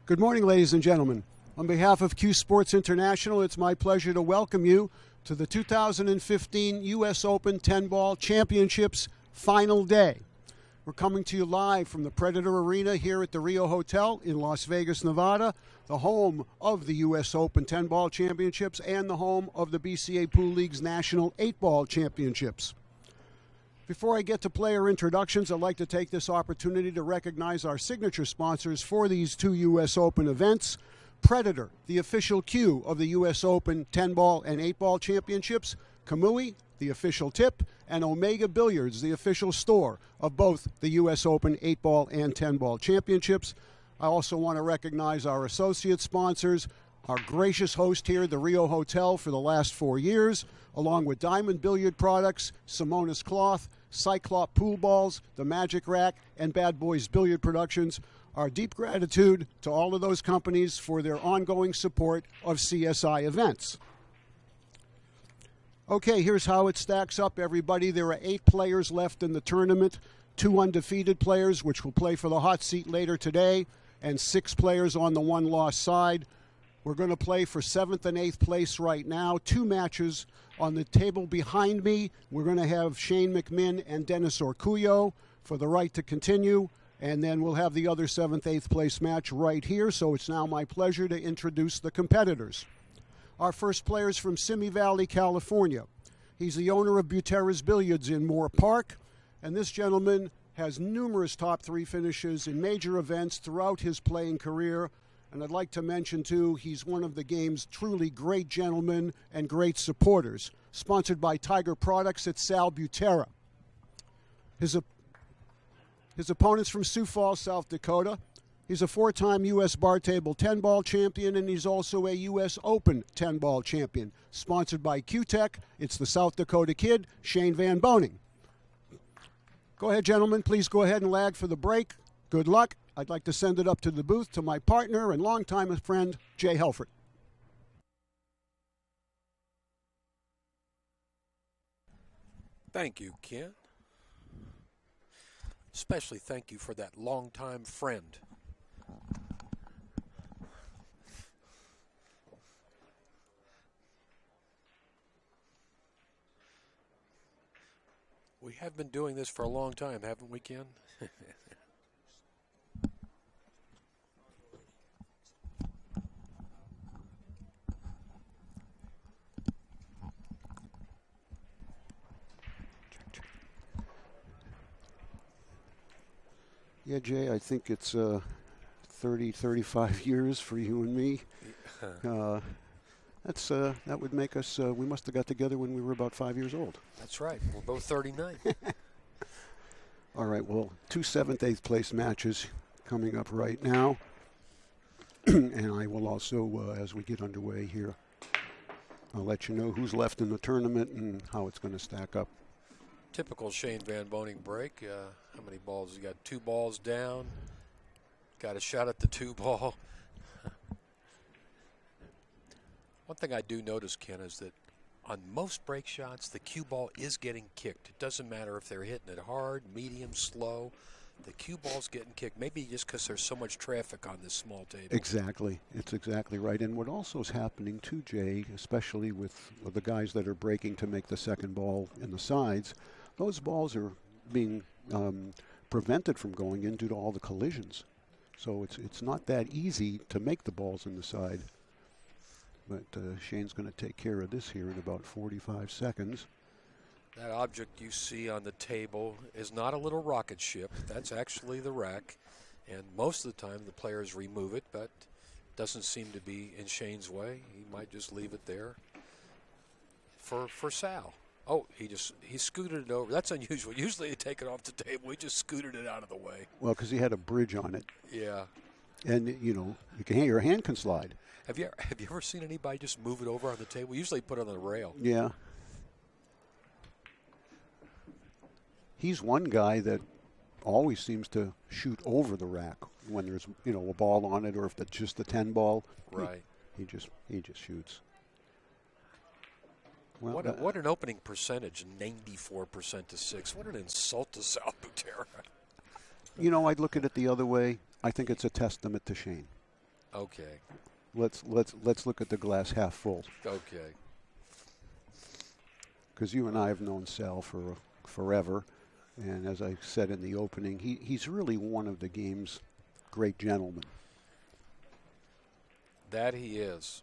Good morning, ladies and gentlemen. On behalf of CueSports International, it's my pleasure to welcome you to the 2015 U.S. Open 10-Ball Championships Final Day. We're coming to you live from the Predator Arena here at the Rio Hotel in Las Vegas, Nevada, the home of the U.S. Open 10-Ball Championships and the home of the BCA Pool League's National 8-Ball Championships. Before I get to player introductions, I'd like to take this opportunity to recognize our signature sponsors for these two U.S. Open events. Predator, the official cue of the U.S. Open 10-Ball and 8-Ball Championships. Kamui, the official tip. And Omega Billiards, the official store of both the U.S. Open 8-Ball and 10-Ball Championships. I also want to recognize our associate sponsors, our gracious host here at the Rio Hotel for the last 4 years, along with Diamond Billiard Products, Simonis Cloth, Cyclop Pool Balls, The Magic Rack, and Bad Boys Billiard Productions. Our deep gratitude to all of those companies for their ongoing support of CSI events. Okay, here's how it stacks up, everybody. There are 8 players left in the tournament, 2 undefeated players, which will play for the hot seat later today, and 6 players on the one-loss side. We're going to play for 7th and 8th place right now. 2 matches on the table behind me. We're going to have Shane McMinn and Dennis Orcullo for the right to continue. And then we'll have the other 7th, 8th place match right here. So it's now my pleasure to introduce the competitors. Our first player is from Simi Valley, California. He's the owner of Butera's Billiards in Moore Park. And this gentleman has numerous top 3 finishes in major events throughout his playing career. And I'd like to mention, too, he's one of the game's truly great gentlemen and great supporters. Sponsored by Tiger Products, it's Sal Butera. His opponent's from Sioux Falls, South Dakota. He's a 4-time U.S. Bar Table 10-Ball champion, and he's also a U.S. Open 10-Ball champion. Sponsored by Q-Tech, it's the South Dakota Kid, Shane Van Boening. Go ahead, gentlemen. Please go ahead and lag for the break. Good luck. I'd like to send it up to the booth to my partner and longtime friend, Jay Helfert. Thank you, Ken. Especially thank you for that longtime friend. We have been doing this for a long time, haven't we, Ken? Yeah, Jay, I think it's 30, 35 years for you and me. That would make us, we must have got together when we were about 5 years old. That's right. We're both 39. All right, well, 2 7th, 8th place matches coming up right now. And I will also, as we get underway here, I'll let you know who's left in the tournament and how it's going to stack up. Typical Shane Van Boening break. How many balls? You got 2 balls down. Got a shot at the 2 ball. One thing I do notice, Ken, is that on most break shots, the cue ball is getting kicked. It doesn't matter if they're hitting it hard, medium, slow. The cue ball's getting kicked, maybe just because there's so much traffic on this small table. Exactly. It's exactly right. And what also is happening too, Jay, especially with the guys that are breaking to make the second ball in the sides, those balls are being prevented from going in due to all the collisions. So it's not that easy to make the balls in the side. But Shane's going to take care of this here in about 45 seconds. That object you see on the table is not a little rocket ship. That's actually the rack. And most of the time the players remove it, but doesn't seem to be in Shane's way. He might just leave it there for Sal. Oh, he scooted it over. That's unusual. Usually they take it off the table. He just scooted it out of the way. Well, because he had a bridge on it. Yeah. And, you know, your hand can slide. Have you ever seen anybody just move it over on the table? Usually put it on the rail. Yeah. He's one guy that always seems to shoot over the rack when there's, you know, a ball on it, or if it's just a 10 ball. Right. He just shoots. Well, what an opening percentage, 94% to 6. What an insult to Sal Butera. You know, I'd look at it the other way. I think it's a testament to Shane. Okay. Let's look at the glass half full. Okay. Because you and I have known Sal for forever, and as I said in the opening, he's really one of the game's great gentlemen. That he is.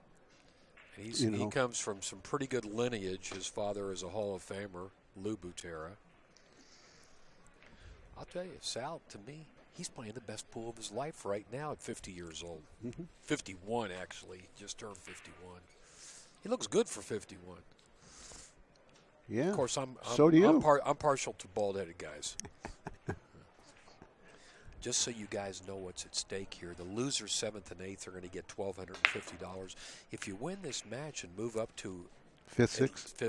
He comes from some pretty good lineage. His father is a Hall of Famer, Sal Butera. I'll tell you, Sal, to me, he's playing the best pool of his life right now at 50 years old. 51, actually. He just turned 51. He looks good for 51. Yeah. Of course, so do you. I'm partial to bald-headed guys. Just so you guys know what's at stake here, the losers 7th and 8th are going to get $1,250. If you win this match and move up to fifth,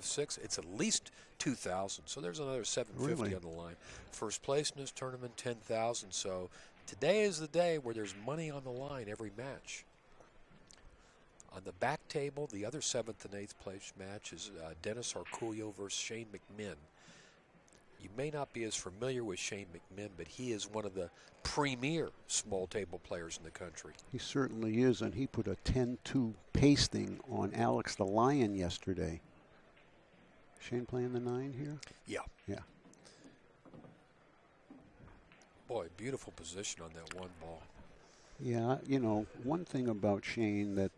sixth, it's at least $2,000. So there's another $750 on the line. First place in this tournament, $10,000. So today is the day where there's money on the line every match. On the back table, the other 7th and 8th place match is Dennis Arculio versus Shane McMinn. You may not be as familiar with Shane McMinn, but he is one of the premier small table players in the country. He certainly is, and he put a 10-2 pasting on Alex the Lion yesterday. Shane playing the 9 here? Yeah. Yeah. Boy, beautiful position on that one ball. Yeah, one thing about Shane that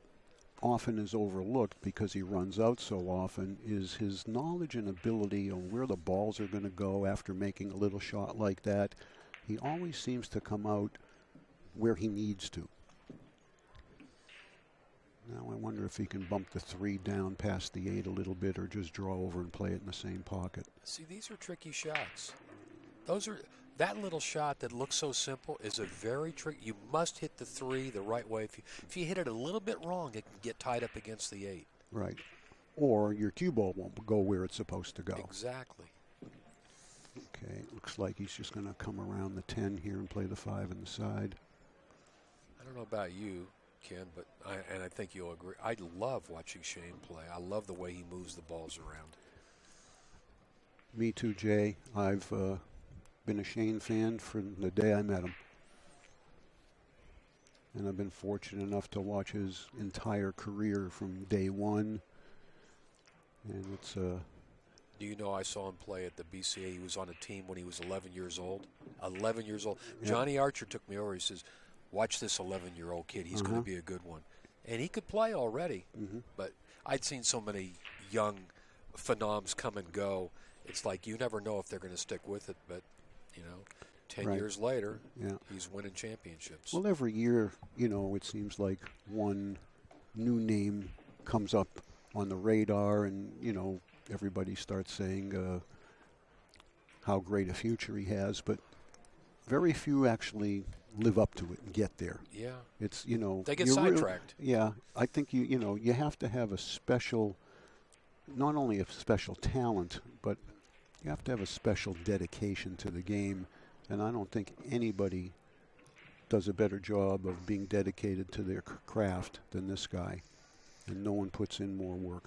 often is overlooked because he runs out so often is his knowledge and ability on where the balls are going to go after making a little shot like that. He always seems to come out where he needs to. Now I wonder if he can bump the 3 down past the 8 a little bit or just draw over and play it in the same pocket. See, these are tricky shots. That little shot that looks so simple is a very tricky. You must hit the 3 the right way. If you hit it a little bit wrong, it can get tied up against the 8. Right. Or your cue ball won't go where it's supposed to go. Exactly. Okay, looks like he's just going to come around the 10 here and play the 5 in the side. I don't know about you, Ken, but I think you'll agree. I love watching Shane play. I love the way he moves the balls around. Me too, Jay. I've been a Shane fan from the day I met him. And I've been fortunate enough to watch his entire career from day one. And it's Do you know I saw him play at the BCA? He was on a team when he was 11 years old. 11 years old. Yep. Johnny Archer took me over. He says, watch this 11-year-old kid. He's going to be a good one. And he could play already. But I'd seen so many young phenoms come and go. It's like you never know if they're going to stick with it. But 10 years later, he's winning championships. Well, every year, it seems like one new name comes up on the radar and, everybody starts saying how great a future he has, but very few actually live up to it and get there. Yeah. It's, they get sidetracked. I think you have to have a special, not only a special talent, but you have to have a special dedication to the game. And I don't think anybody does a better job of being dedicated to their craft than this guy. And no one puts in more work.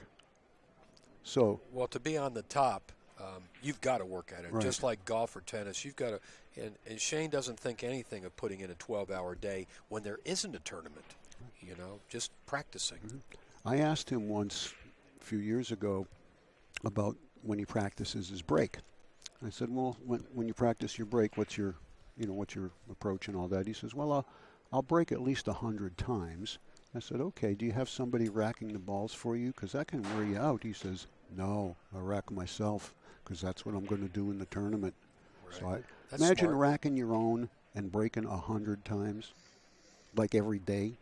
So, well, to be on the top, you've got to work at it. Right. Just like golf or tennis, you've got to. And Shane doesn't think anything of putting in a 12-hour day when there isn't a tournament. Just practicing. I asked him once a few years ago about when he practices his break. I said, well, when you practice your break, what's your approach and all that? He says, well, I'll break at least 100 times. I said, okay, do you have somebody racking the balls for you? Because that can wear you out. He says, no, I rack myself because that's what I'm going to do in the tournament. Right. So imagine racking your own and breaking 100 times, like every day.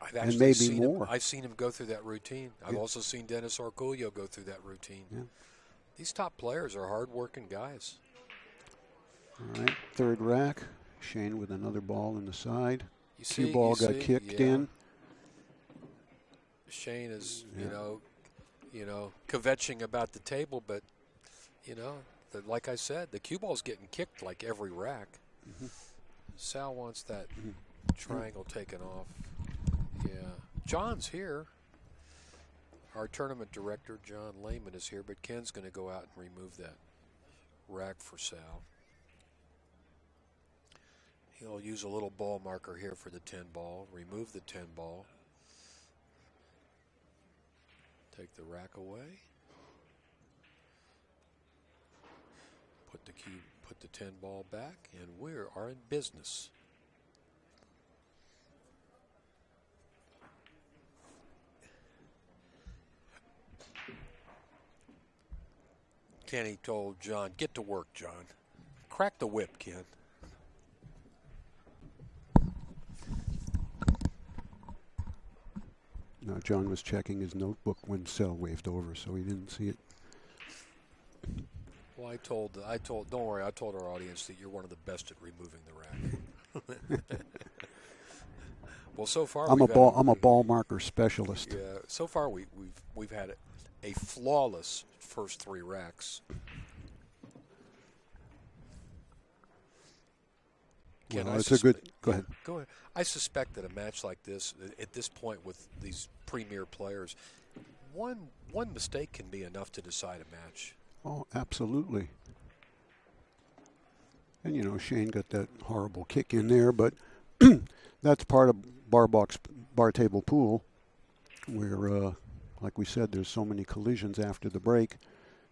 I've seen him go through that routine. I've also seen Dennis Arculio go through that routine. Yeah. These top players are hard-working guys. All right, third rack. Shane with another ball in the side. Cue ball got kicked in. Shane is, kvetching about the table, but, like I said, the cue ball's getting kicked like every rack. Sal wants that triangle taken off. Yeah. John's here. Our tournament director, John Lehman, is here, but Ken's going to go out and remove that rack for Sal. He'll use a little ball marker here for the 10 ball. Remove the 10 ball. Take the rack away. Put the 10 ball back, and we are in business. Kenny told John, "Get to work, John. Crack the whip, Ken." No, John was checking his notebook when Sal waved over, so he didn't see it. Well, don't worry, I told our audience that you're one of the best at removing the rack. Well, so far I'm a ball marker specialist. Yeah, so far we've had a flawless first 3 racks. Well, it's a good. Go ahead. Go ahead. I suspect that a match like this, at this point with these premier players, one mistake can be enough to decide a match. Oh, absolutely. And, you know, Shane got that horrible kick in there, but that's part of bar table pool, where, like we said, there's so many collisions after the break,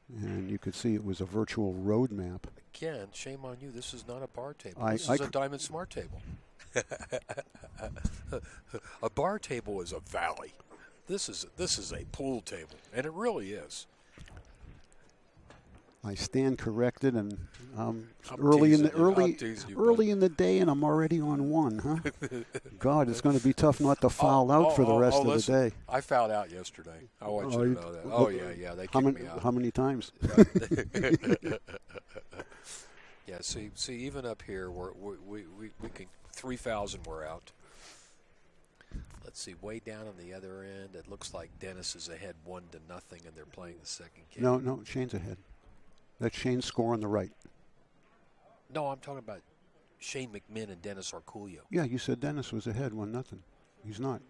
and you could see it was a virtual road map. Again, shame on you. This is not a bar table. This is a Diamond Smart table. A bar table is a valley. This is a pool table, and it really is. I stand corrected, and early in the day, and I'm already on 1, huh? God, it's going to be tough not to foul out for the rest of the day. I fouled out yesterday. I want you to know that. Oh yeah, they kicked me out. How many times? Yeah, see, even up here, we can 3 fouls and we're out. Let's see, way down on the other end, it looks like Dennis is ahead 1-0, and they're playing the second game. No, Shane's ahead. That's Shane's score on the right. No, I'm talking about Shane McMinn and Dennis Arculio. Yeah, you said Dennis was ahead 1-0. He's not.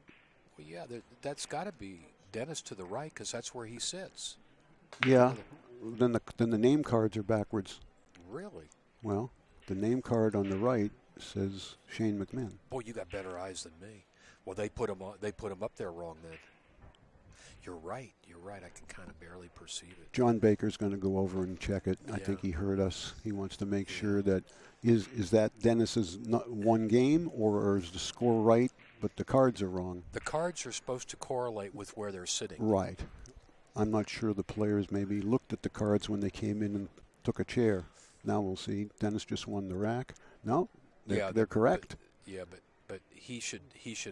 Well, yeah, that's got to be Dennis to the right because that's where he sits. Yeah, then the name cards are backwards. Really? Well, the name card on the right says Shane McMinn. Boy, you got better eyes than me. Well, they put him up there wrong then. You're right. I can kind of barely perceive it. John Baker's going to go over and check it. Yeah. I think he heard us. He wants to make sure that is that Dennis's not one game, or is the score right, but the cards are wrong? The cards are supposed to correlate with where they're sitting. Right. I'm not sure the players maybe looked at the cards when they came in and took a chair. Now we'll see. Dennis just won the rack. No, they're correct. But he should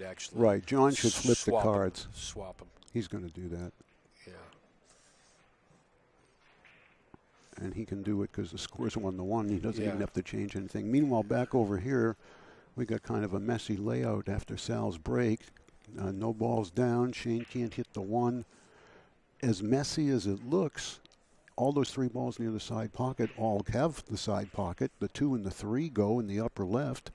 actually. Right. John should flip the cards. Swap them. He's going to do that. Yeah. And he can do it because the score's 1-1. He doesn't even have to change anything. Meanwhile, back over here, we got kind of a messy layout after Sal's break. No balls down. Shane can't hit the 1. As messy as it looks, all those 3 balls near the side pocket all have the side pocket. The 2 and the 3 go in the upper left.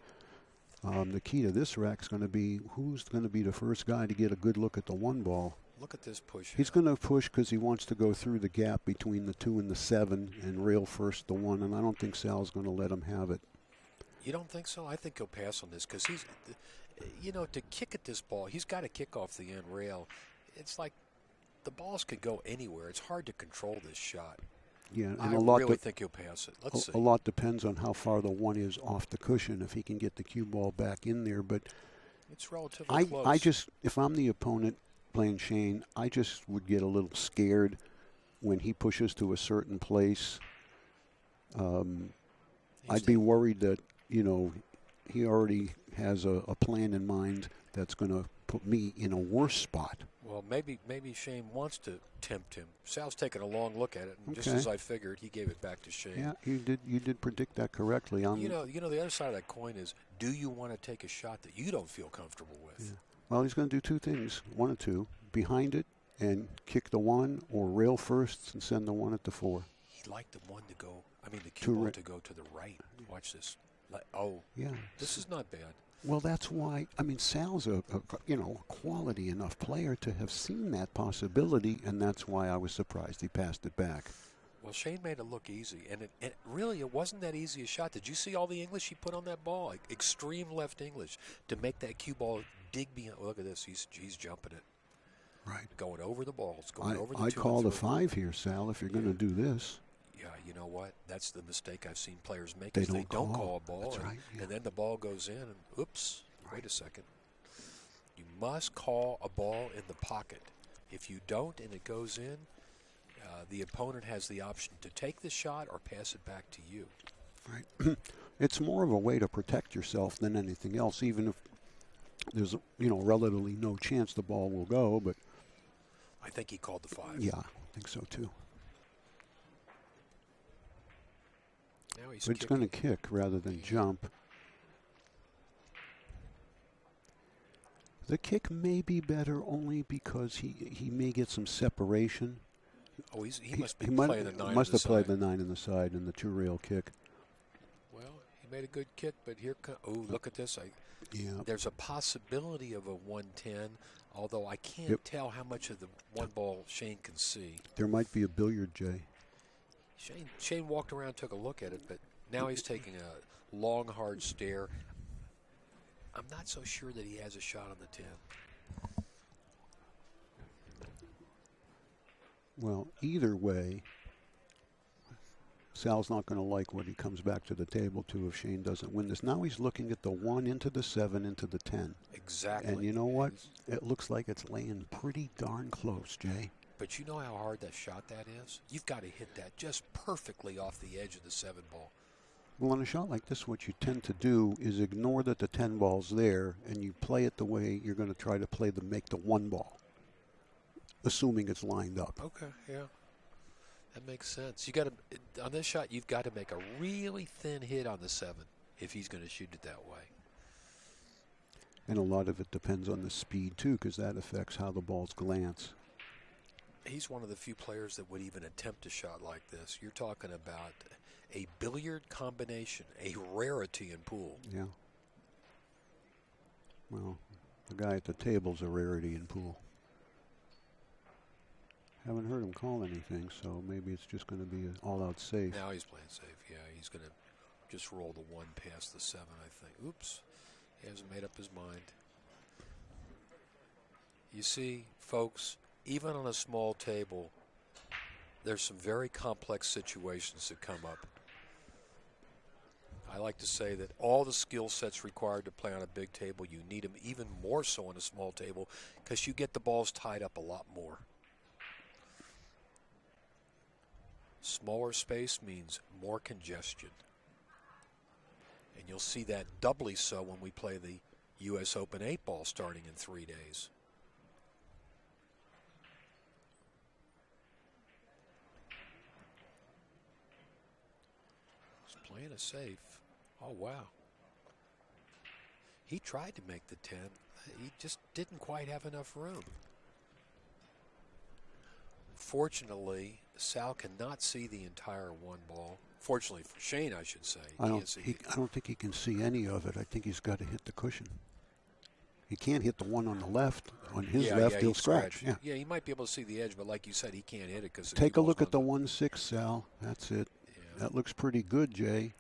The key to this rack is going to be who's going to be the first guy to get a good look at the 1 ball. Look at this push. He's going to push because he wants to go through the gap between the 2 and the 7 and rail first the 1, and I don't think Sal's going to let him have it. You don't think so? I think he'll pass on this because he's, to kick at this ball, he's got to kick off the end rail. It's like the balls could go anywhere. It's hard to control this shot. Yeah, and I really think he'll pass it. Let's see. A lot depends on how far the 1 is off the cushion, if he can get the cue ball back in there. But it's relatively close. I just, if I'm the opponent playing Shane, I just would get a little scared when he pushes to a certain place. I'd be worried that, he already has a plan in mind that's going to put me in a worse spot. Well, maybe Shane wants to tempt him. Sal's taking a long look at it, and just as I figured, he gave it back to Shane. Yeah, you did predict that correctly. The other side of that coin is, do you want to take a shot that you don't feel comfortable with? Yeah. Well, he's going to do 2 things, 1 or 2, behind it and kick the 1, or rail first and send the 1 at the 4. He'd like the cue ball to go to the right. Watch this. Yeah. This is not bad. Well, that's why, Sal's a quality enough player to have seen that possibility, and that's why I was surprised he passed it back. Well, Shane made it look easy, and it really wasn't that easy a shot. Did you see all the English he put on that ball? Like, extreme left English to make that cue ball dig behind. Look at this. He's jumping it. Right. Going over the balls. Going over the I'd 2 call and the 3. 5 here, Sal, if you're going to do this. Yeah, you know what? That's the mistake I've seen players make. They They don't call a ball. That's right. Yeah. And then the ball goes in, and oops, wait a second. You must call a ball in the pocket. If you don't and it goes in, the opponent has the option to take the shot or pass it back to you. Right. It's more of a way to protect yourself than anything else, even if there's, relatively no chance the ball will go. But I think he called the 5. yeah, I think so too. Now he's But it's going to kick rather than jump. The kick may be better only because he may get some separation. Oh, he must be playing the 9 must on the have played side. the 9 on the side in the 2-rail kick. Well, he made a good kick, but here comes. Oh, look at this. Yeah. There's a possibility of a 110, although I can't tell how much of the one ball Shane can see. There might be a billiard, Jay. Shane walked around, took a look at it, but now he's taking a long, hard stare. I'm not so sure that he has a shot on the 10. Well, either way, Sal's not going to like what he comes back to the table to if Shane doesn't win this. Now he's looking at the 1 into the 7 into the 10. Exactly. And you know what? It looks like it's laying pretty darn close, Jay. But you know how hard that shot that is? You've got to hit that just perfectly off the edge of the 7 ball. Well, on a shot like this, what you tend to do is ignore that the 10 ball's there, and you play it the way you're going to try to make the 1 ball, assuming it's lined up. Okay, yeah. That makes sense. You got to on this shot, you've got to make a really thin hit on the 7 if he's going to shoot it that way. And a lot of it depends on the speed, too, because that affects how the balls glance. He's one of the few players that would even attempt a shot like this. You're talking about a billiard combination, a rarity in pool. Yeah. Well, the guy at the table's a rarity in pool. Haven't heard him call anything, so maybe it's just going to be an all-out safe. Now he's playing safe, yeah. He's going to just roll the 1 past the 7, I think. Oops. He hasn't made up his mind. You see, folks, even on a small table, there's some very complex situations that come up. I like to say that all the skill sets required to play on a big table, you need them even more so on a small table because you get the balls tied up a lot more. Smaller space means more congestion. And you'll see that doubly so when we play the U.S. Open 8-ball starting in 3 days. He's playing a safe. Oh, wow. He tried to make the 10. He just didn't quite have enough room. Fortunately, Sal cannot see the entire 1 ball. Fortunately for Shane, I should say. I don't think he can see any of it. I think he's got to hit the cushion. He can't hit the 1 on the left. On his left, he'll scratch. Yeah, he might be able to see the edge, but like you said, he can't hit it because take a look at the 1-6, Sal. That's it. Yeah. That looks pretty good, Jay.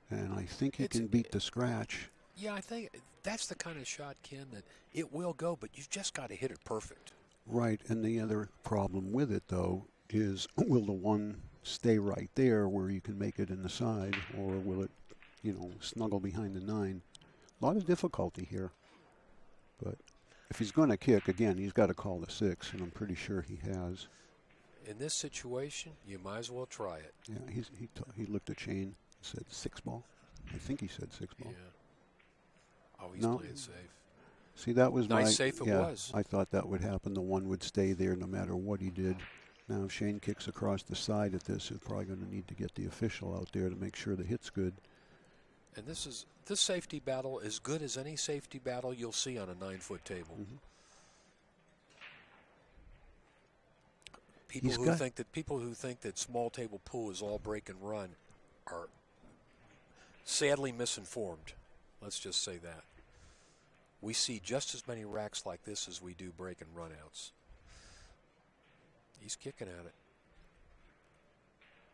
And I think he can beat the scratch. Yeah, I think that's the kind of shot, Ken, that it will go, but you've just got to hit it perfect. Right, and the other problem with it, though, is will the 1 stay right there where you can make it in the side, or will it, snuggle behind the 9? A lot of difficulty here. But if he's going to kick, again, he's got to call the 6, and I'm pretty sure he has. In this situation, you might as well try it. Yeah, he looked at Shane, said 6 ball. I think he said 6 ball. Yeah. Oh, he's playing safe. See, that was nice safe it was. I thought that would happen. The 1 would stay there no matter what he did. Now, if Shane kicks across the side at this, he's probably going to need to get the official out there to make sure the hit's good. And this safety battle is good as any safety battle you'll see on a 9-foot table. Mm-hmm. People who think that small table pool is all break and run are sadly misinformed. Let's just say that. We see just as many racks like this as we do break and run outs. He's kicking at it.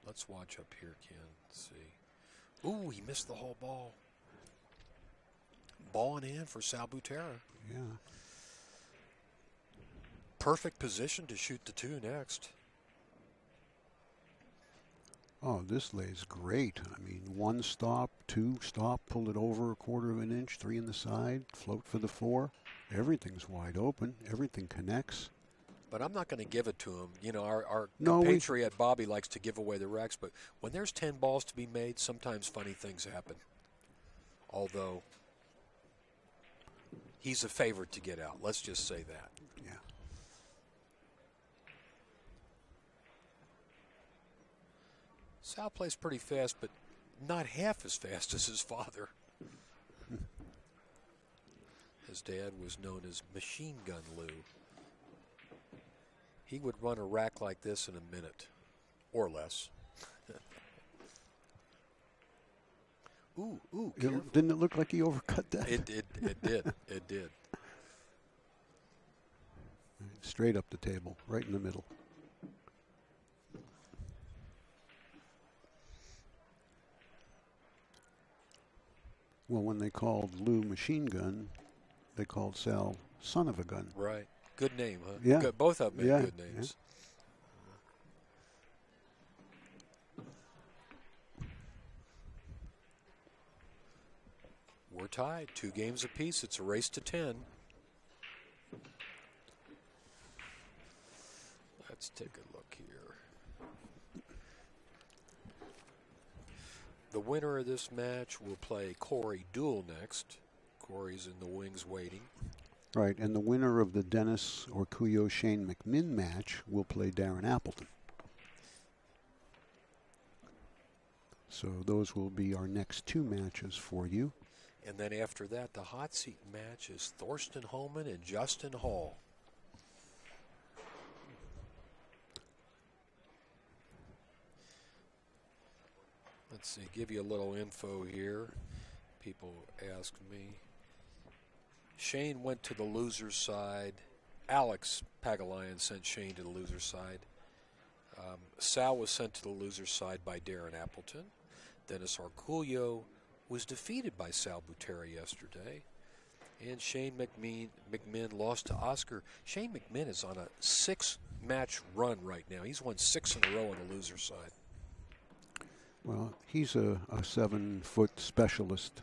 Let's watch up here, Ken. Let's see. Ooh, he missed the whole ball. Ball in hand for Sal Butera. Yeah. Perfect position to shoot the 2 next. Oh, this lays great. I mean, 1 stop, 2 stop, pull it over 1/4 of an inch, 3 in the side, float for the 4. Everything's wide open. Everything connects. But I'm not going to give it to him. You know, our No, compatriot Bobby likes to give away the wrecks, but when there's 10 balls to be made, sometimes funny things happen. Although he's a favorite to get out. Let's just say that. Yeah. Sal plays pretty fast, but not half as fast as his father. His dad was known as Machine Gun Lou. He would run a rack like this in a minute, or less. Ooh, Didn't it look like he overcut that? It did. It did. Straight up the table, right in the middle. Well, when they called Lou Machine Gun, they called Sal Son of a Gun. Right. Good name, huh? Yeah. Good. Both of them Yeah. had good names. We're tied. 2 games apiece. It's a race to 10. Let's take a look here. The winner of this match will play Corey Duel next. Corey's in the wings waiting. Right, and the winner of the Dennis or Cuyo Shane McMinn match will play Darren Appleton. So those will be our next 2 matches for you. And then after that, the hot seat match is Thorsten Holman and Justin Hall. Let's see, give you a little info here. People ask me. Shane went to the loser's side. Alex Pagalayan sent Shane to the loser's side. Sal was sent to the loser's side by Darren Appleton. Dennis Arculio was defeated by Sal Butera yesterday. And Shane McMinn lost to Oscar. Shane McMinn is on a 6-match run right now. He's won 6 in a row on the loser's side. Well, he's a 7-foot specialist.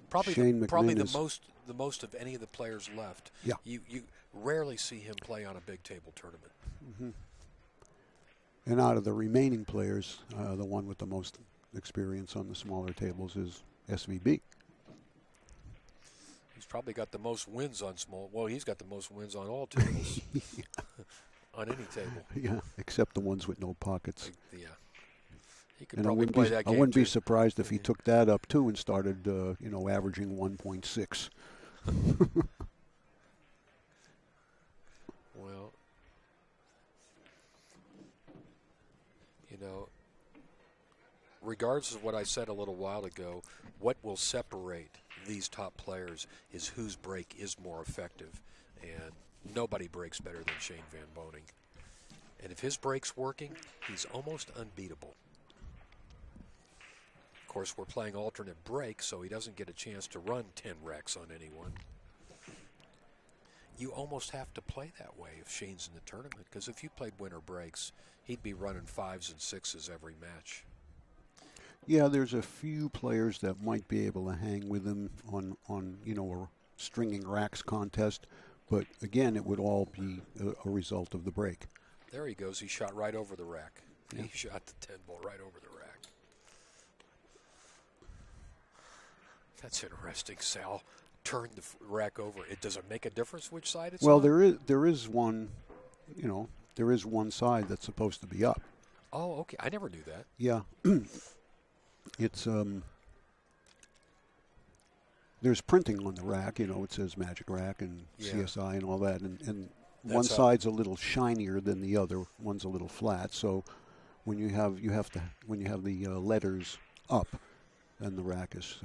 Probably Shane probably McMinn the most of any of the players left. Yeah. You rarely see him play on a big table tournament. Mm-hmm. And out of the remaining players, the one with the most experience on the smaller tables is SVB. He's probably got the most wins on small. Well, he's got the most wins on all tables. On any table. Yeah, except the ones with no pockets. Yeah. He could And probably play that game. I wouldn't too. be surprised if he took that up too and started, averaging 1.6. Well, regardless of what I said a little while ago, what will separate these top players is whose break is more effective. And nobody breaks better than Shane Van Boening. And if his break's working, he's almost unbeatable. Of course, we're playing alternate break, so he doesn't get a chance to run 10 wrecks on anyone. You almost have to play that way if Shane's in the tournament, because if you played winter breaks, he'd be running 5s and 6s every match. Yeah, there's a few players that might be able to hang with him on a stringing racks contest, but again, it would all be a result of the break. There he goes. He shot right over the rack. Yeah. He shot the 10 ball right over the rack. That's interesting. Sal turned the rack over. Does it make a difference which side it's Well, on? there is one side that's supposed to be up. Oh, okay. I never knew that. Yeah. It's there's printing on the rack, it says Magic Rack and CSI and all that, and one side's a little shinier than the other, one's a little flat. So when you have the letters up, then the rack is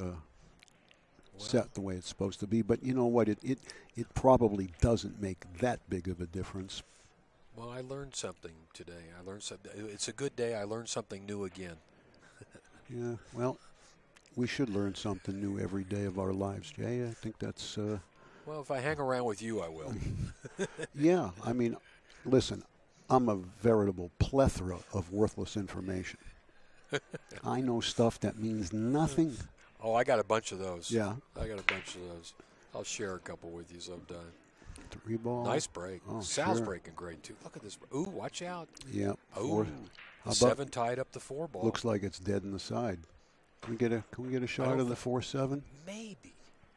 set the way it's supposed to be. But you know what? It probably doesn't make that big of a difference. Well, I learned something today. I learned something. It's a good day. I learned something new again. Yeah, well, we should learn something new every day of our lives, Jay. I think that's... Well, if I hang around with you, I will. Yeah, I mean, listen, I'm a veritable plethora of worthless information. I know stuff that means nothing. Oh, I got a bunch of those. Yeah. I got a bunch of those. I'll share a couple with you sometime. 3 ball. Nice break. Oh, Sal's sure. breaking great, too. Look at this. Ooh, watch out. Yeah. Oh, the 7 tied up the 4 ball. Looks like it's dead in the side. Can we get a shot of the 4-7? Maybe.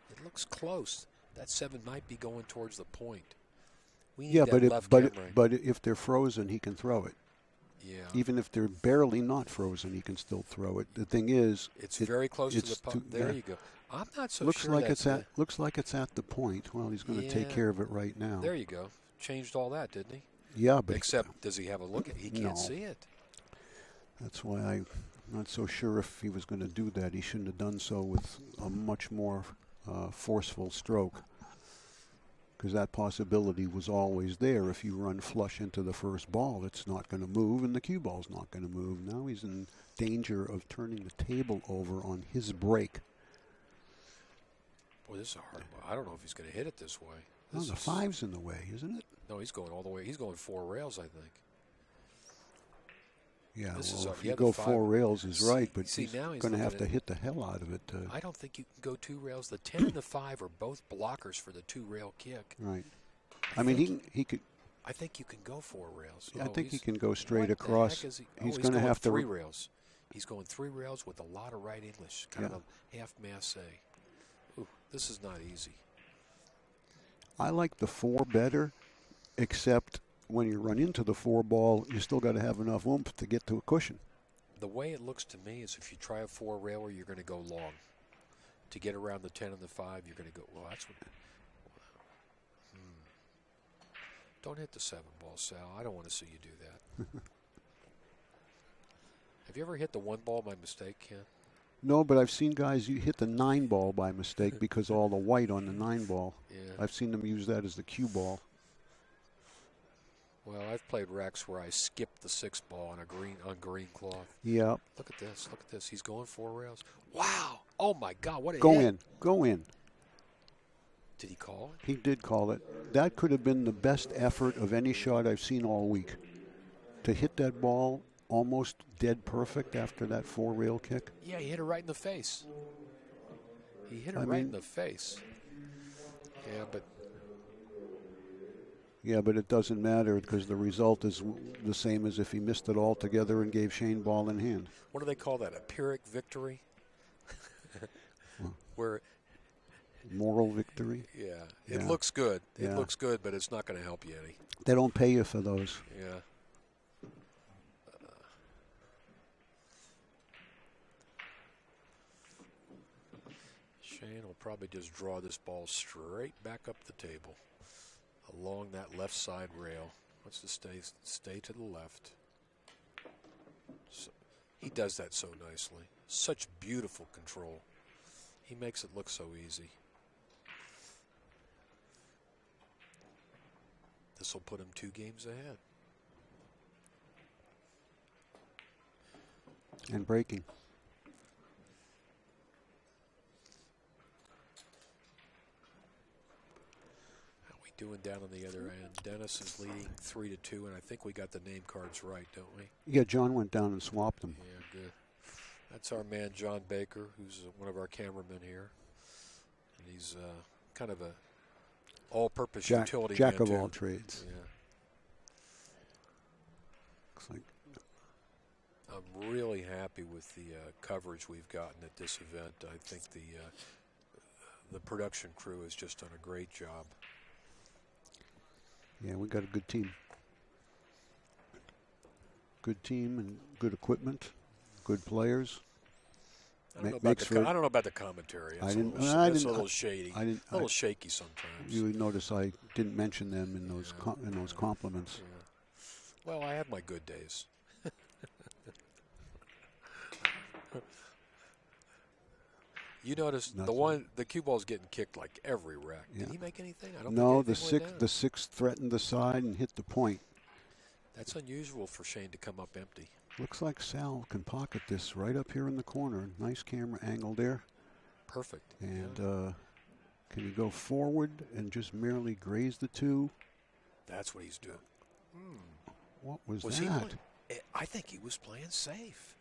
It looks close. That 7 might be going towards the point. We need Yeah, that but if they're frozen, he can throw it. Yeah. Even if they're barely not frozen, he can still throw it. The thing is, it's very close to the puck. There you go. I'm not so looks sure. Looks like it's at the point. Well, he's going to take care of it right now. There you go. Changed all that, didn't he? Yeah, but except does he have a look at? He can't see it. That's why I'm not so sure if he was going to do that. He shouldn't have done so with a much more forceful stroke, because that possibility was always there. If you run flush into the first ball, it's not going to move, and the cue ball's not going to move. Now he's in danger of turning the table over on his break. Boy, this is a hard ball. I don't know if he's going to hit it this way. No, the 5's in the way, isn't it? No, he's going all the way. He's going 4 rails, I think. Yeah, if you go 4 rails is right, but he's going to have to hit the hell out of it. I don't think you can go 2 rails. The 10 and the 5 are both blockers for the 2-rail kick. Right. I mean, he could. I think you can go 4 rails. Yeah, I think he can go straight across. He's going to have to 3 rails. He's going 3 rails with a lot of right English, kind of a half masse. Ooh, this is not easy. I like the 4 better, except when you run into the 4 ball, you still got to have enough oomph to get to a cushion. The way it looks to me is if you try a 4-railer, you're going to go long. To get around the 10 and the 5, you're going to go, well, that's what. Don't hit the 7 ball, Sal. I don't want to see you do that. Have you ever hit the 1 ball by mistake, Ken? No, but I've seen guys hit the 9 ball by mistake because of all the white on the 9 ball. Yeah. I've seen them use that as the cue ball. Well, I've played racks where I skipped the 6 ball on green cloth. Yeah. Look at this. Look at this. He's going 4 rails. Wow. Oh, my God. What a Go hit. in. Go in. Did he call it? He did call it. That could have been the best effort of any shot I've seen all week. To hit that ball almost dead perfect after that 4-rail kick. Yeah, he hit it right in the face. He hit it right in the face. Yeah, but it doesn't matter because the result is the same as if he missed it altogether and gave Shane ball in hand. What do they call that? A Pyrrhic victory? Where moral victory? Yeah. It looks good. It Yeah. looks good, but it's not going to help you any. They don't pay you for those. Yeah. Shane will probably just draw this ball straight back up the table along that left side rail. Wants to stay to the left. So, he does that so nicely. Such beautiful control. He makes it look so easy. This will put him 2 games ahead. And breaking. How we doing down on the other end? Dennis is leading 3-2, and I think we got the name cards right, don't we? Yeah, John went down and swapped them. Yeah, good. That's our man, John Baker, who's one of our cameramen here. And he's kind of a all-purpose utility jack man, of all trades. Yeah. Looks like I'm really happy with the coverage we've gotten at this event. I think the production crew has just done a great job. Yeah, we got a good team. Good team and good equipment, good players. I don't know about the commentary. It's a little shady. A little shaky sometimes. You notice I didn't mention them in those compliments. Yeah. Well, I have my good days. You notice the cue ball's getting kicked like every rack. Did he make anything? I don't. No, think the 6 threatened the side and hit the point. That's unusual for Shane to come up empty. Looks like Sal can pocket this right up here in the corner. Nice camera angle there. Perfect. And can he go forward and just merely graze the 2? That's what he's doing. What was that? He I think he was playing safe.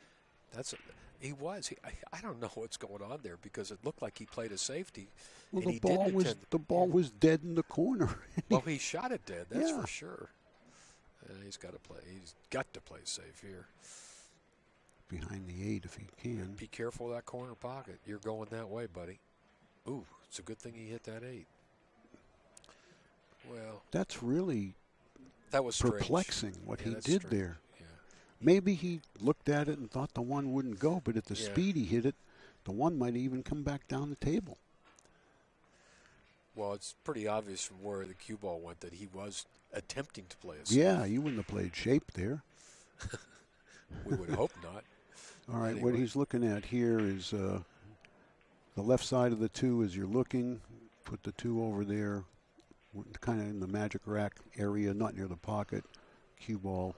He was. I don't know what's going on there because it looked like he played a safety. Well, and the ball was dead in the corner. Well, he shot it dead. That's for sure. He's got to play. He's got to play safe here. Behind the 8 if he can. Be careful of that corner pocket. You're going that way, buddy. Ooh, it's a good thing he hit that 8. Well, that's really that was perplexing what he did there. Yeah. Maybe he looked at it and thought the 1 wouldn't go, but at the speed he hit it, the 1 might even come back down the table. Well, it's pretty obvious from where the cue ball went that he was attempting to play a Yeah, you wouldn't have played shape there. We would hope not. All right, what he's looking at here is the left side of the 2 as you're looking. Put the 2 over there, kind of in the magic rack area, not near the pocket. Cue ball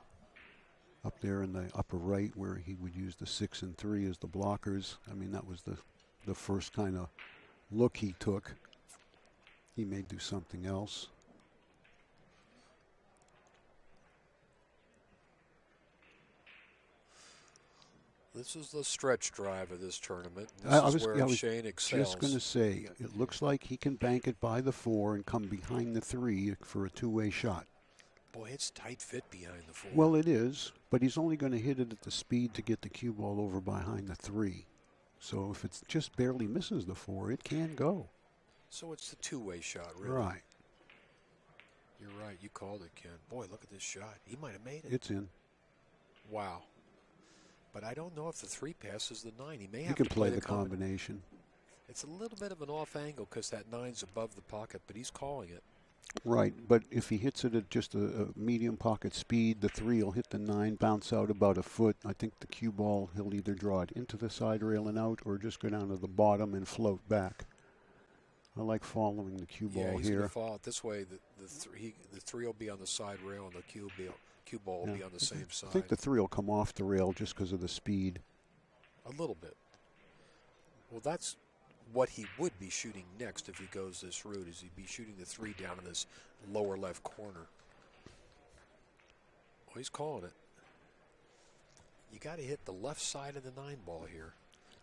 up there in the upper right where he would use the 6 and 3 as the blockers. I mean, that was the first kind of look he took. He may do something else. This is the stretch drive of this tournament. I This was is where Shane excels. just going to say, it looks like he can bank it by the 4 and come behind the 3 for a 2-way shot. Boy, it's tight fit behind the 4. Well, it is, but he's only going to hit it at the speed to get the cue ball over behind the 3. So if it just barely misses the 4, it can go. So it's the 2-way shot, really. Right. You're right. You called it, Ken. Boy, look at this shot. He might have made it. It's in. Wow. But I don't know if the 3 passes the 9. He may have You can to play the combination. It's a little bit of an off angle because that 9's above the pocket, but he's calling it. Right, but if he hits it at just a medium pocket speed, the 3 will hit the 9, bounce out about a foot. I think the cue ball, he'll either draw it into the side rail and out or just go down to the bottom and float back. I like following the cue ball he's here. going to follow it this way. The 3 will be on the side rail and the cue ball will be on the same side. I think the 3 will come off the rail just because of the speed. A little bit. Well, that's what he would be shooting next if he goes this route, is he'd be shooting the 3 down in this lower left corner. Well, he's calling it. You got to hit the left side of the 9 ball here.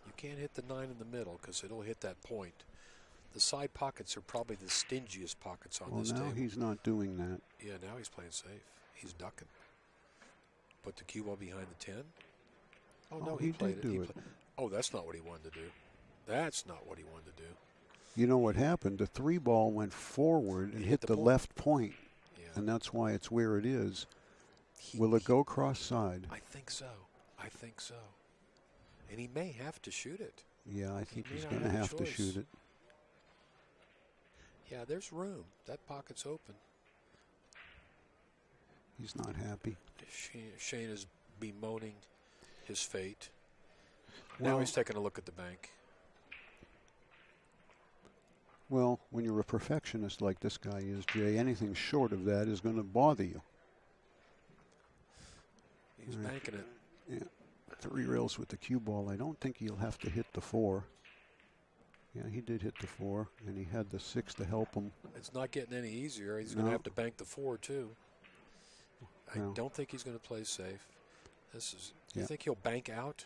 You can't hit the 9 in the middle because it'll hit that point. The side pockets are probably the stingiest pockets on this table. Well, now he's not doing that. Yeah, now he's playing safe. He's ducking. Put the cue ball behind the 10. Oh, no, he played it. Oh, that's not what he wanted to do. That's not what he wanted to do. You know what happened? The 3 ball went forward and hit the left point, and that's why it's where it is. Will it go cross side? I think so. I think so. And he may have to shoot it. Yeah, I think he's going to have to shoot it. Yeah, there's room. That pocket's open. He's not happy. Shane is bemoaning his fate. Well, now he's taking a look at the bank. Well, when you're a perfectionist like this guy is, Jay, anything short of that is going to bother you. He's banking it. Yeah, 3 rails with the cue ball. I don't think he'll have to hit the 4. Yeah, he did hit the 4, and he had the 6 to help him. It's not getting any easier. He's going to have to bank the 4, too. I don't think he's going to play safe. You think he'll bank out?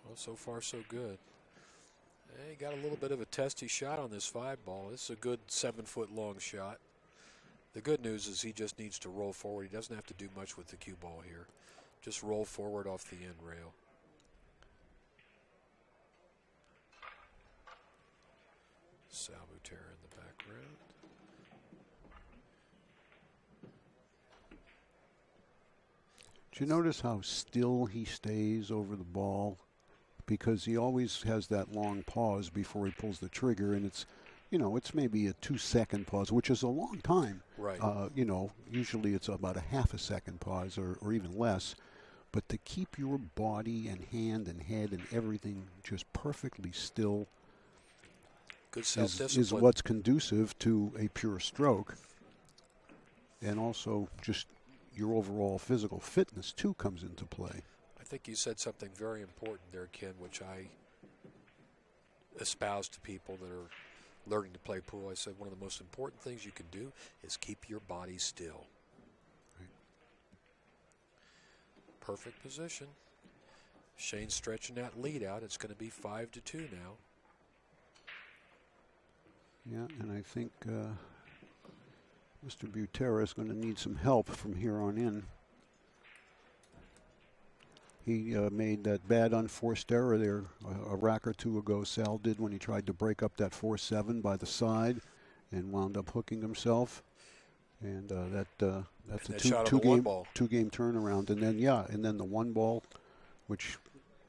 Well, so far so good. He got a little bit of a testy shot on this 5 ball. This is a good 7-foot long shot. The good news is he just needs to roll forward. He doesn't have to do much with the cue ball here. Just roll forward off the end rail. Sal Butera in the background. Do you notice how still he stays over the ball? Because he always has that long pause before he pulls the trigger, and it's, it's maybe a 2-second pause, which is a long time. Right. Usually it's about a half a second pause or even less. but to keep your body and hand and head and everything just perfectly still Good self-discipline is what's conducive to a pure stroke. And also just your overall physical fitness, too, comes into play. I think you said something very important there, Ken, which I espouse to people that are learning to play pool. I said one of the most important things you can do is keep your body still. Right. Perfect position. Shane's stretching that lead out. It's going to be 5-2 now. Yeah, and I think Mr. Butera is going to need some help from here on in. He made that bad unforced error there a rack or two ago. Sal did when he tried to break up that 4-7 by the side and wound up hooking himself. And that's a two-game turnaround. And then the one ball, which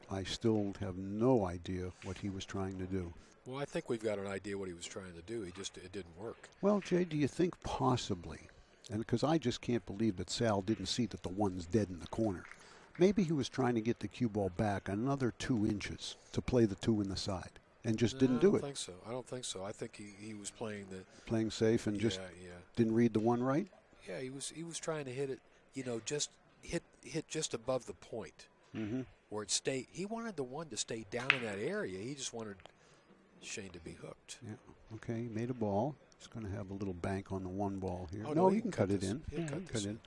I still have no idea what he was trying to do. Well, I think we've got an idea what he was trying to do. It didn't work. Well, Jay, do you think possibly, and because I just can't believe that Sal didn't see that the one's dead in the corner. Maybe he was trying to get the cue ball back another 2 inches to play the 2 in the side and just didn't do it. I don't think so. I think he was playing safe and just didn't read the one right? Yeah, he was trying to hit it, just hit just above the point. Mm-hmm. Where it stayed. He wanted the one to stay down in that area. He just wanted Shane to be hooked. Yeah. Okay, he made a ball. He's going to have a little bank on the one ball here. Oh, no, he can cut it in. He can cut it in.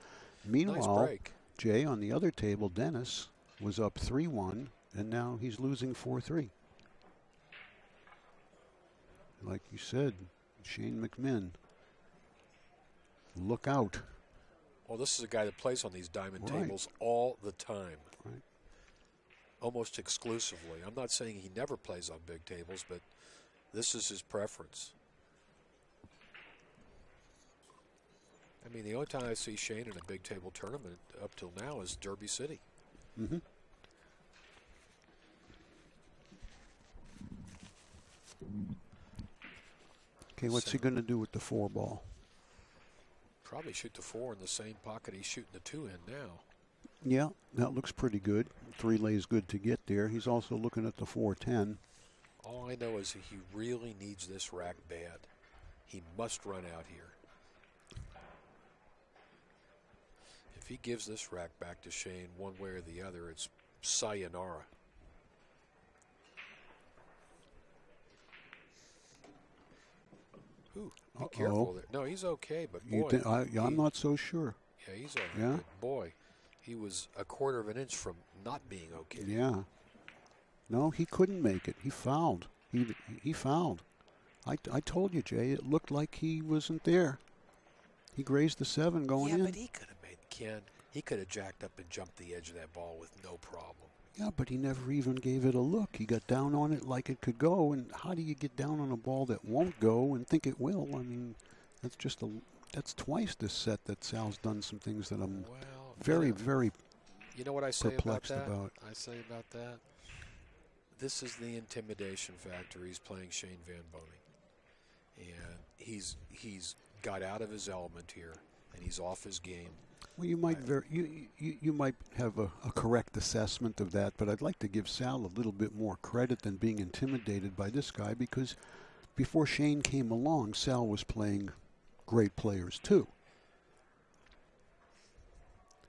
Meanwhile, nice break. Jay, on the other table, Dennis was up 3-1, and now he's losing 4-3. Like you said, Shane McMinn, look out. Well, this is a guy that plays on these diamond Right. tables all the time. Right. Almost exclusively. I'm not saying he never plays on big tables, but this is his preference. I mean, the only time I see Shane in a big table tournament up till now is Derby City. Mm-hmm. Okay, what's he going to do with the 4 ball? Probably shoot the 4 in the same pocket he's shooting the 2 in now. Yeah, that looks pretty good. 3 lays good to get there. He's also looking at the 4-10. All I know is he really needs this rack bad. He must run out here. If he gives this rack back to Shane one way or the other, it's sayonara. Ooh, be careful there. No, he's okay, but boy. I'm not so sure. Yeah, he's all right. Yeah? But boy, he was a quarter of an inch from not being okay. Yeah. No, he couldn't make it. He fouled. He fouled. I told you, Jay, it looked like he wasn't there. He grazed the 7 going in. Yeah, but he could have made Ken. He could have jacked up and jumped the edge of that ball with no problem. Yeah, but he never even gave it a look. He got down on it like it could go, and how do you get down on a ball that won't go and think it will? I mean, that's twice this set that Sal's done some things that I'm very You know what I say perplexed about that? about. I say about that? This is the intimidation factor. He's playing Shane Van Boening. And he's got out of his element here, and he's off his game. Well, you might you might have a correct assessment of that, but I'd like to give Sal a little bit more credit than being intimidated by this guy, because before Shane came along, Sal was playing great players too.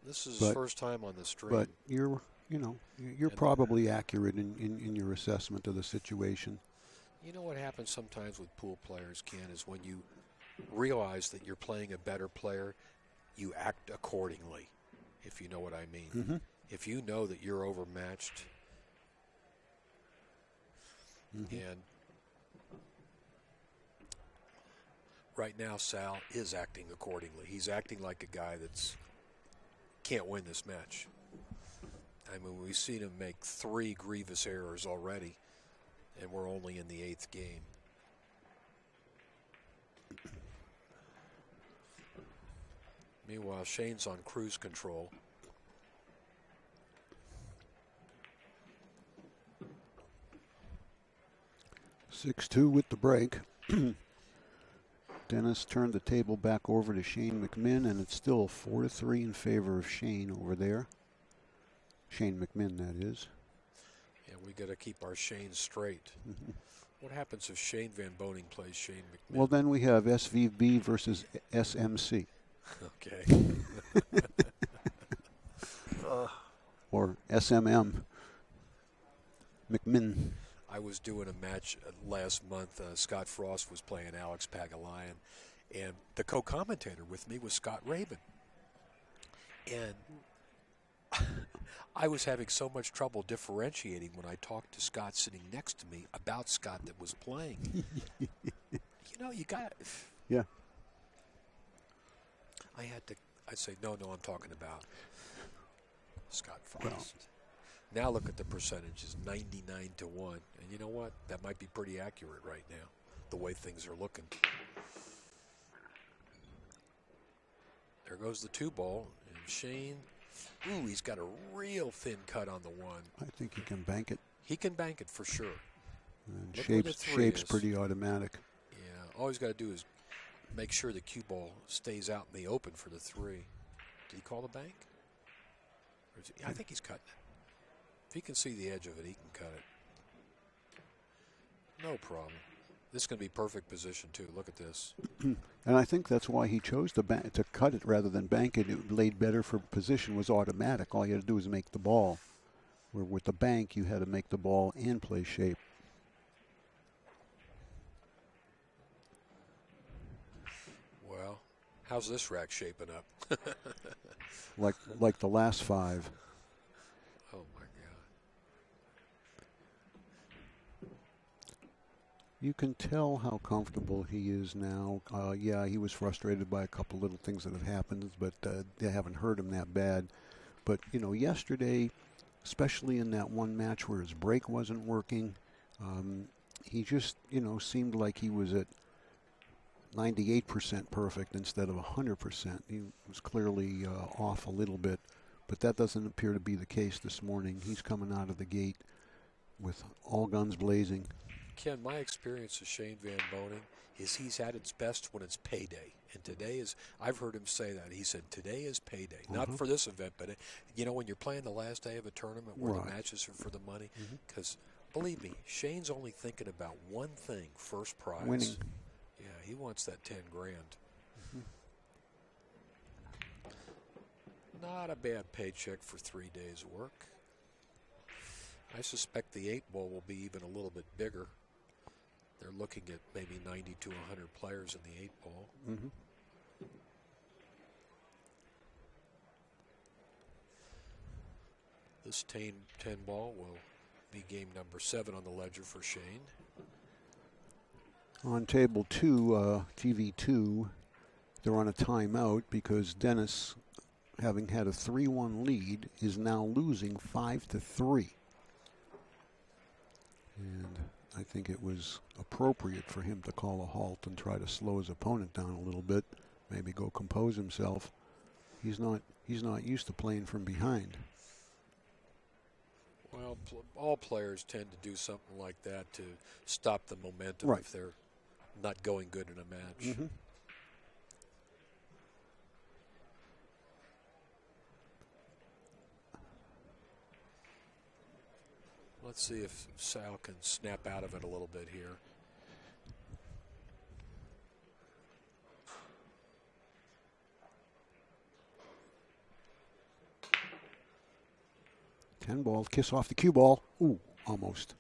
This is his first time on the stream. But you're probably accurate in your assessment of the situation. You know what happens sometimes with pool players, Ken, is when you realize that you're playing a better player, you act accordingly, if you know what I mean. Mm-hmm. If you know that you're overmatched, and right now Sal is acting accordingly. He's acting like a guy that's can't win this match. I mean, we've seen him make 3 grievous errors already, and we're only in the 8th game. Meanwhile, Shane's on cruise control. (6-2) with the break. Dennis turned the table back over to Shane McMinn, and it's still 4-3 in favor of Shane over there. Shane McMinn, that is. Yeah, we got to keep our Shane straight. What happens if Shane Van Boening plays Shane McMinn? Well, then we have SVB versus SMC. Okay. Or SMM. McMinn. I was doing a match last month. Scott Frost was playing Alex Pagulayan, and the co-commentator with me was Scott Rabin. And I was having so much trouble differentiating when I talked to Scott sitting next to me about Scott that was playing. You got. Yeah. I'd say, no, I'm talking about Scott Frost. Well, now look at the percentages, 99 to 1. And you know what? That might be pretty accurate right now, the way things are looking. There goes the 2-ball. And Shane, he's got a real thin cut on the 1. I think he can bank it. He can bank it for sure. And shape's pretty automatic. Yeah, all he's got to do is make sure the cue ball stays out in the open for the 3. Did he call the bank? I think he's cutting it. If he can see the edge of it, he can cut it. No problem. This is going to be perfect position, too. Look at this. And I think that's why he chose to cut it rather than bank it. It laid better for position, was automatic. All you had to do was make the ball. Where with the bank, you had to make the ball and play shape. Well, how's this rack shaping up? like the last 5. Oh, my God. You can tell how comfortable he is now. Yeah, he was frustrated by a couple little things that have happened, but they haven't hurt him that bad. But, yesterday, especially in that one match where his break wasn't working, he just, seemed like he was at 98% perfect instead of 100%. He was clearly off a little bit, but that doesn't appear to be the case this morning. He's coming out of the gate with all guns blazing. Ken, my experience with Shane Van Boening is he's at its best when it's payday. And today is, I've heard him say that. He said, today is payday. Not for this event, but, when you're playing the last day of a tournament where the matches are for the money. Because, believe me, Shane's only thinking about one thing, first prize. Winning. Yeah, he wants that 10 grand. Not a bad paycheck for 3 days' work. I suspect the 8-ball will be even a little bit bigger. They're looking at maybe 90 to 100 players in the 8-ball. This 10-ball will be game number 7 on the ledger for Shane. On table 2, TV2, they're on a timeout because Dennis, having had a 3-1 lead, is now losing 5-3. And I think it was appropriate for him to call a halt and try to slow his opponent down a little bit, maybe go compose himself. He's not used to playing from behind. Well, all players tend to do something like that to stop the momentum if they're not going good in a match. Let's see if Sal can snap out of it a little bit here. Ball, kiss off the cue ball. Ooh, almost.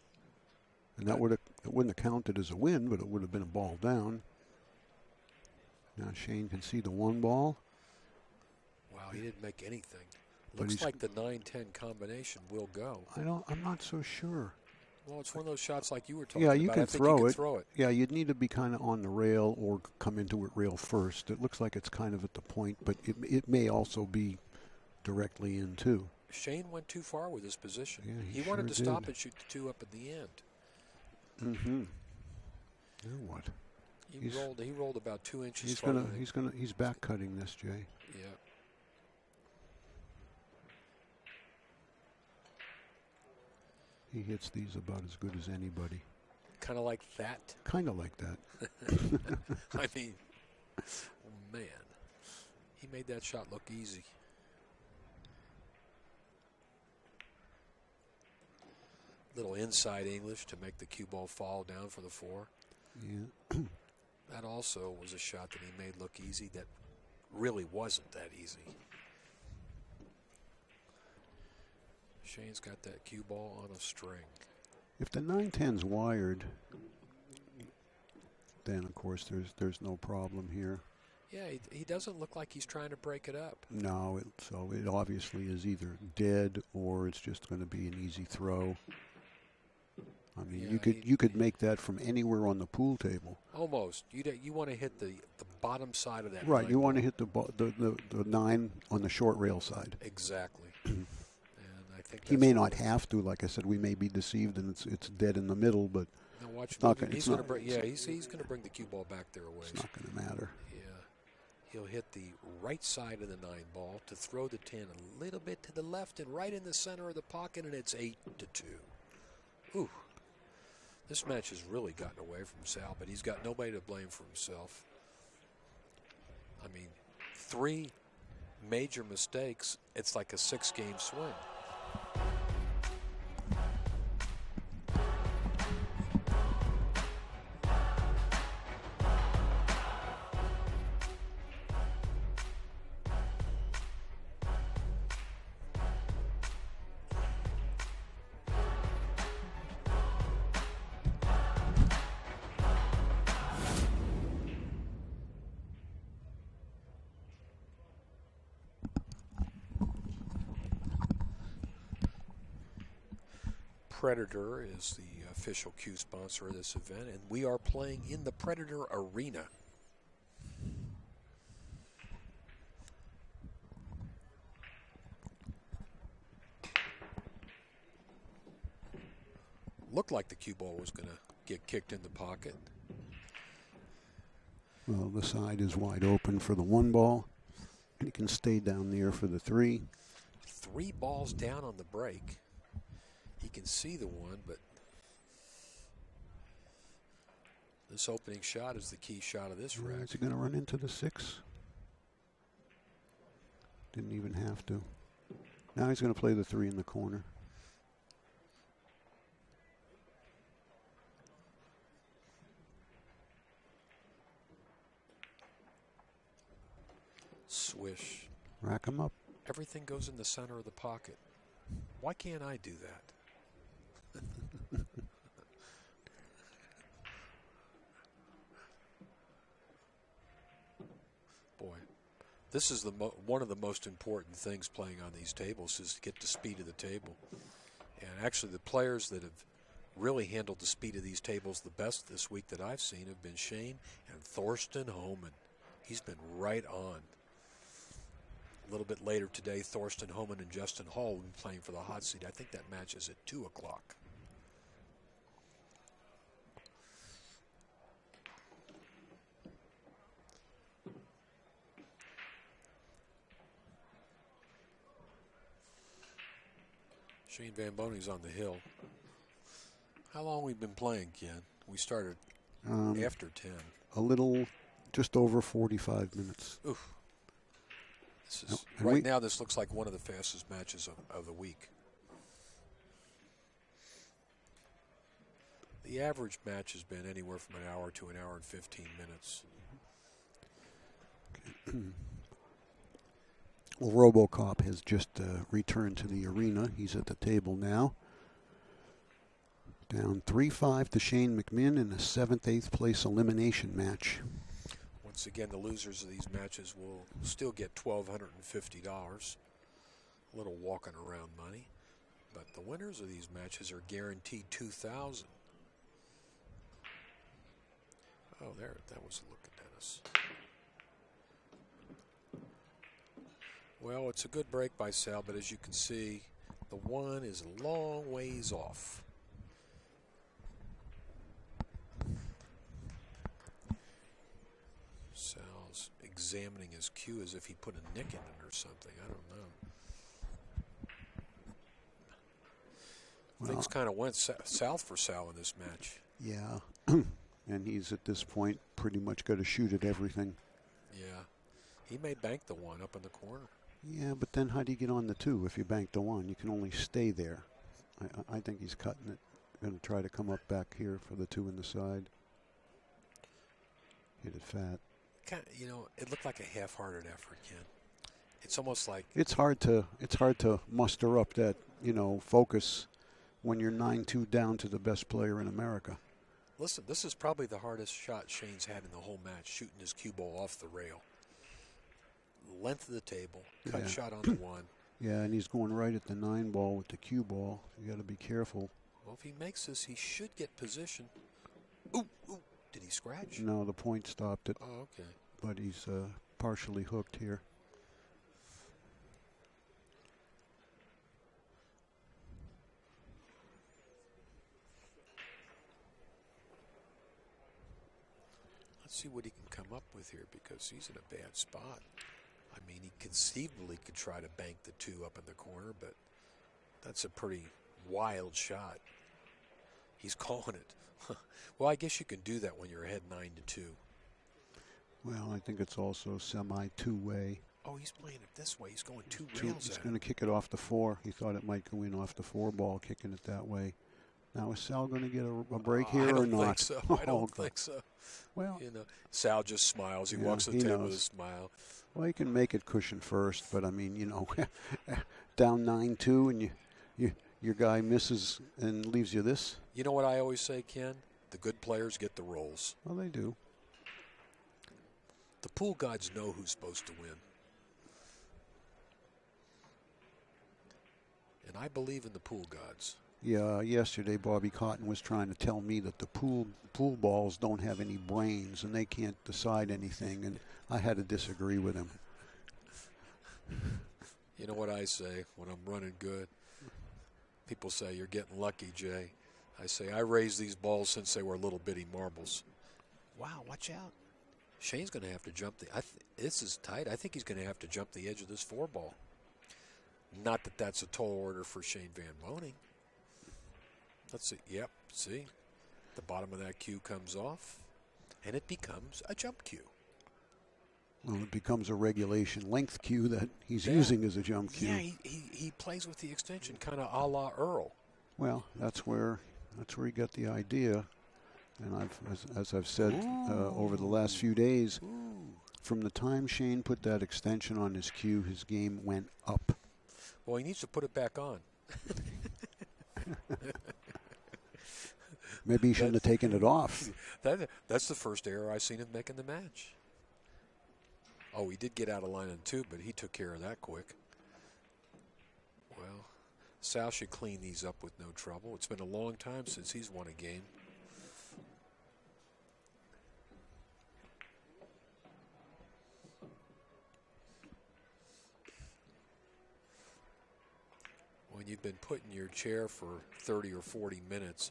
And it wouldn't have counted as a win, but it would have been a ball down. Now Shane can see the 1 ball. Wow, he didn't make anything. But Looks like the 9-10 combination will go. I'm not so sure. Well, it's one of those shots like you were talking about. Yeah, you can I think you can throw it. Yeah, you'd need to be kind of on the rail or come into it rail first. It looks like it's kind of at the point, but it may also be directly in too. Shane went too far with his position. Yeah, he wanted to stop and shoot the 2 up at the end. Now what? He rolled about 2 inches. He's back cutting this, Jay. Yeah. He hits these about as good as anybody. Kind of like that. Kind of like that. I mean, man, he made that shot look easy. Little inside English to make the cue ball fall down for the 4. Yeah. That also was a shot that he made look easy that really wasn't that easy. Shane's got that cue ball on a string. If the 9-10's wired, then of course there's no problem here. Yeah, he doesn't look like he's trying to break it up. No, so it obviously is either dead or it's just going to be an easy throw. I mean, yeah, you could make that from anywhere on the pool table. Almost. You want to hit the bottom side of that. Right. You want to ball. hit the 9 on the short rail side. Exactly. And I think He may not have to. Like I said, we may be deceived and it's dead in the middle, but now watch it's not he's going to bring. Yeah, he's going to bring the cue ball back there a ways. It's not going to matter. Yeah. He'll hit the right side of the 9 ball to throw the 10 a little bit to the left and right in the center of the pocket, and it's 8-2. Ooh. This match has really gotten away from Sal, but he's got nobody to blame for himself. I mean, 3 major mistakes, it's like a 6-game swing. Predator is the official cue sponsor of this event, and we are playing in the Predator Arena. Looked like the cue ball was going to get kicked in the pocket. Well, the side is wide open for the 1 ball. He can stay down there for the 3. 3 balls down on the break. He can see the 1, but this opening shot is the key shot of this rack. Is he going to run into the 6? Didn't even have to. Now he's going to play the 3 in the corner. Swish. Rack him up. Everything goes in the center of the pocket. Why can't I do that? Boy, this is one of the most important things playing on these tables is to get the speed of the table. And actually the players that have really handled the speed of these tables the best this week that I've seen have been Shane and Thorsten Homan. He's been right on. A little bit later today, Thorsten Homan and Justin Hall will be playing for the hot seat. I think that match is at 2 o'clock. Shane Van Boning's on the hill. How long we been playing, Ken? We started after 10. A little, just over 45 minutes. Oof. This is, right now, this looks like one of the fastest matches of the week. The average match has been anywhere from an hour to an hour and 15 minutes. Well, RoboCop has just returned to the arena. He's at the table now. Down 3-5 to Shane McMinn in a 7th-8th place elimination match. Once again, the losers of these matches will still get $1,250. A little walking around money. But the winners of these matches are guaranteed $2,000. Oh, there, that was a look at Dennis. Well, it's a good break by Sal, but as you can see, the 1 is a long ways off. Sal's examining his cue as if he put a nick in it or something. I don't know. Well, things kind of went south for Sal in this match. Yeah. And he's at this point pretty much got to shoot at everything. Yeah. He may bank the 1 up in the corner. Yeah, but then how do you get on the 2 if you bank the 1? You can only stay there. I think he's cutting it. Going to try to come up back here for the 2 in the side. Hit it fat. You know, it looked like a half-hearted effort, Ken. It's almost like it's hard to muster up that, you know, focus when you're 9-2 down to the best player in America. Listen, this is probably the hardest shot Shane's had in the whole match, shooting his cue ball off the rail. Length of the table, cut shot on the 1. Yeah, and he's going right at the 9 ball with the cue ball. You got to be careful. Well, if he makes this, he should get position. Ooh, ooh. Did he scratch? No, the point stopped it. Oh, okay. But he's partially hooked here. Let's see what he can come up with here, because he's in a bad spot. I mean, he conceivably could try to bank the 2 up in the corner, but that's a pretty wild shot. He's calling it. Well, I guess you can do that when you're ahead 9-2. Well, I think it's also semi-2-way. Oh, he's playing it this way. He's going 2 rails. He's going to kick it off the 4. He thought it might go in off the 4 ball, kicking it that way. Now, is Sal going to get a break here or not? Think so. I don't think so. Well, you know, Sal just smiles. He walks to the table with a smile. Well, he can make it cushion first, but I mean, you know, down 9-2 and your guy misses and leaves you this. You know what I always say, Ken? The good players get the rolls. Well, they do. The pool gods know who's supposed to win. And I believe in the pool gods. Yeah, yesterday Bobby Cotton was trying to tell me that the pool balls don't have any brains and they can't decide anything, and I had to disagree with him. You know what I say when I'm running good? People say, you're getting lucky, Jay. I say, I raised these balls since they were little bitty marbles. Wow, watch out. Shane's going to have to jump this is tight. I think he's going to have to jump the edge of this 4 ball. Not that that's a tall order for Shane Van Boening. Let's see. Yep, see? The bottom of that cue comes off, and it becomes a jump cue. Well, it becomes a regulation length cue that he's using as a jump cue. Yeah, he plays with the extension, kind of a la Earl. Well, that's where he got the idea. And as I've said over the last few days, from the time Shane put that extension on his cue, his game went up. Well, he needs to put it back on. Maybe he shouldn't have taken it off. That's the first error I've seen him make in the match. Oh, he did get out of line on 2, but he took care of that quick. Well, Sal should clean these up with no trouble. It's been a long time since he's won a game. When you've been put in your chair for 30 or 40 minutes,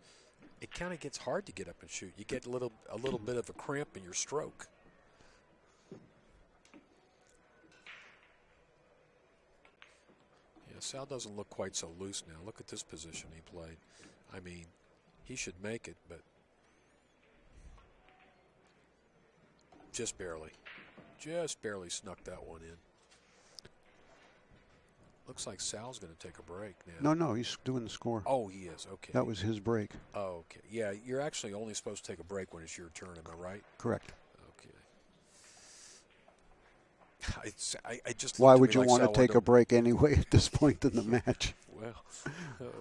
it kind of gets hard to get up and shoot. You get a little bit of a cramp in your stroke. Yeah, Sal doesn't look quite so loose now. Look at this position he played. I mean, he should make it, but just barely snuck that one in. Looks like Sal's going to take a break now. No, he's doing the score. Oh, he is. Okay. That was his break. Oh, okay. Yeah, you're actually only supposed to take a break when it's your turn. Am I right? Correct. Okay. I just. Why would you want to take a break anyway at this point in the match? Well,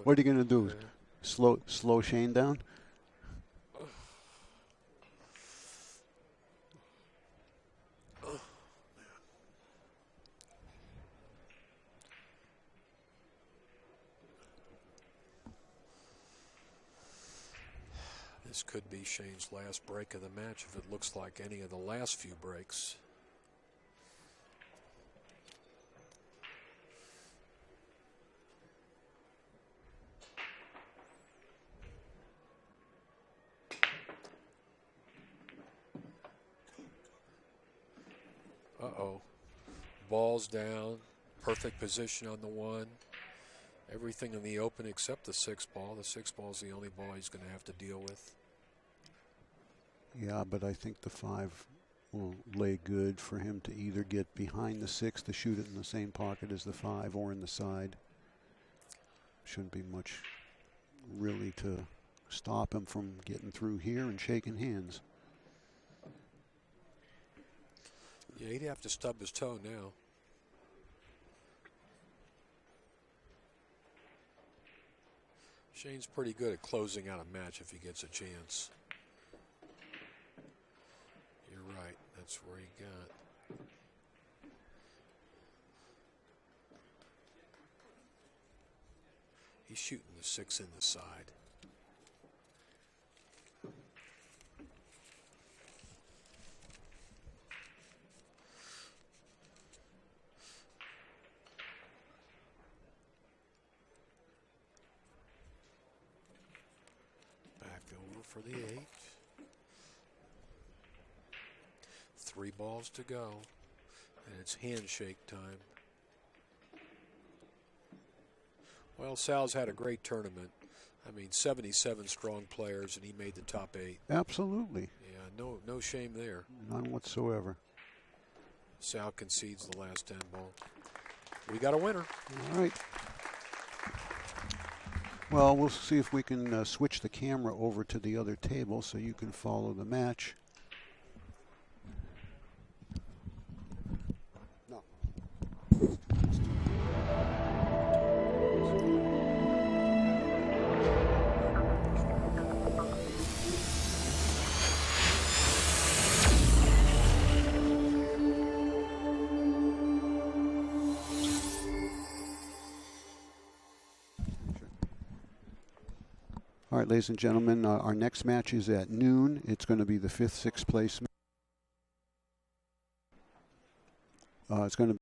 what are you going to do? Slow Shane down? This could be Shane's last break of the match if it looks like any of the last few breaks. Uh-oh. Ball's down. Perfect position on the 1. Everything in the open except the 6 ball. The 6 ball is the only ball he's going to have to deal with. Yeah, but I think the 5 will lay good for him to either get behind the 6 to shoot it in the same pocket as the 5 or in the side. Shouldn't be much really to stop him from getting through here and shaking hands. Yeah, he'd have to stub his toe now. Shane's pretty good at closing out a match if he gets a chance. You're right. That's where he got. He's shooting the 6 in the side. Back over for the 8. 3 balls to go, and it's handshake time. Well, Sal's had a great tournament. I mean, 77 strong players, and he made the top 8. Absolutely. Yeah, no shame there. None whatsoever. Sal concedes the last 10 ball. We got a winner. All right. Well, we'll see if we can switch the camera over to the other table so you can follow the match. No. All right, ladies and gentlemen, our next match is at noon. It's going to be the 5th, 6th place. It's going to